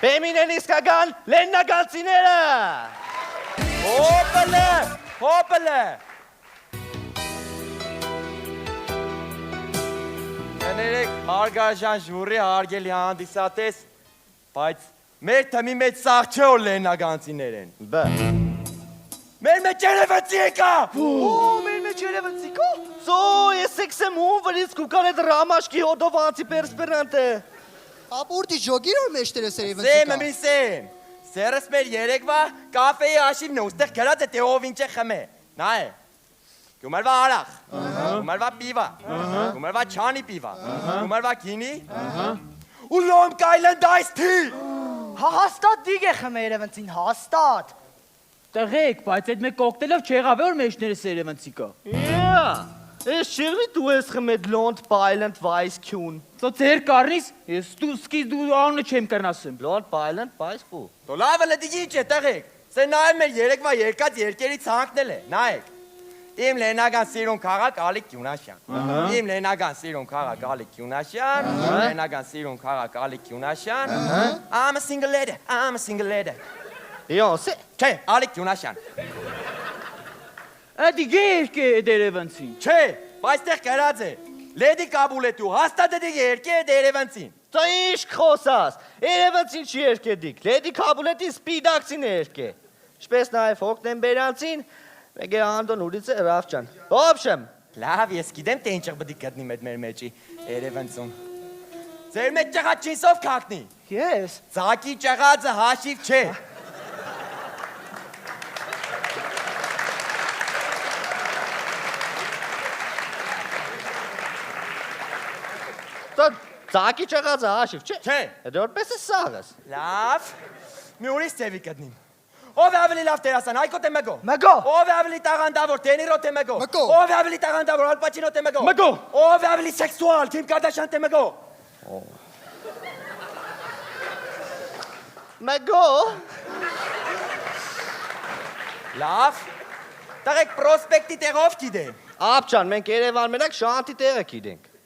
Բեմին իսկական լեննագանցիները։ Հոպլը։ Կներեք հարգարժան ժուրի հարգելի հանդիսատես, բայց մեր թմի մեջ սաղ չէ որ լեննագանցիներ են։ Բա։ Մեր մեջ երևացի եկա։ Մեր մեջ երևացի կա։ Զո, ես եկսեմ հուն վրից կուկան էդ ռամաշկի հոդովանցի պերսպերանտը։ Ապուրդի ժոգիր որ մեջտերը սերևնցի Սեմ մի սեմ։ Սերս մեր երեկվա կաֆեի հաշիվն է, ուստեղ գրած է թե ով ինչ է խմե։ Նայ։ Գումարվա արախ, գումարվա պիվա, գումարվա չանի պիվա, գումարվա գինի, ու լոմ կայլն դայս թի։ Հաստատ դիգ է խմե երևնցին, հաստատ։ Տղեկ, բայց այդ մեկ կոկտելով չեղավ է որ մեջները սերևնցի կա։ Ես չեղվի դու ես խմեդ լոնդ պայլնդ վայս քյուն։ Սո ձեր կարնիս, ես սկի դու անունը չեմ կրնասեմ։ Լոնդ պայլնդ վայս ֆու։ Դո լավը լդիգի ինչ է տղեկ, սե նայեմ մեր երեկվա երկած երկերի ցանկնել է, նայեք։ Իմ լենական սիրուն քաղաք Ալիկ Գյունաշյան։ Իմ լենական սիրուն քաղաք Ալիկ Գյունաշյան, լենական սիրուն քաղաք Ալիկ Գյունաշյան։ I'm a single lady. Յոնսե։ Չէ, Ալիկ Գյունաշյան։ Ադի գերկե դերևնցին։ Չէ, բայց տեղ գրած է։ Լեդի Կաբուլետու հաստատ է երկե դերևնցին։ Դա ինչ խոսաս։ Երևացին չի երկեդիկ։ Լեդի Կաբուլետի սպիդակցին երկե։ Ինչպես նաև հոկտեմբերանցին Մեկ է անդոն ուրից է Ռավջան։ Ոբշեմ։ Լավ, ես գիտեմ թե ինչեղ պետք է գտնի մեր մեջի Երևանցում։ Ձեր մեջ ճղած չինսով կակնի։ Ես։ Ձակի ճղածը հաշիվ չէ։ Դա ծակի ճղածը հաշիվ չէ։ Չէ։ Դա որպես է սաղս։ Լավ։ Մի ուրիշ ձևի գտնիմ։ Ով է ավելի լավ դերասան, Այկո թե Մեգո։ Մեգո։ Ով է ավելի տաղանդավոր, Դենիրո թե Մեգո։ Մեգո։ Ով է ավելի տաղանդավոր, Ալ Պաչինո թե Մեգո։ Մեգո։ Ով է ավելի սեքսուալ, Քիմ Կարդաշյան թե Մեգո։ Մեգո։ Լավ։ Տղեկ պրոսպեկտի տեղով գիտե։ Ապջան, մենք Երևան մենակ շանտի տեղը գիտենք։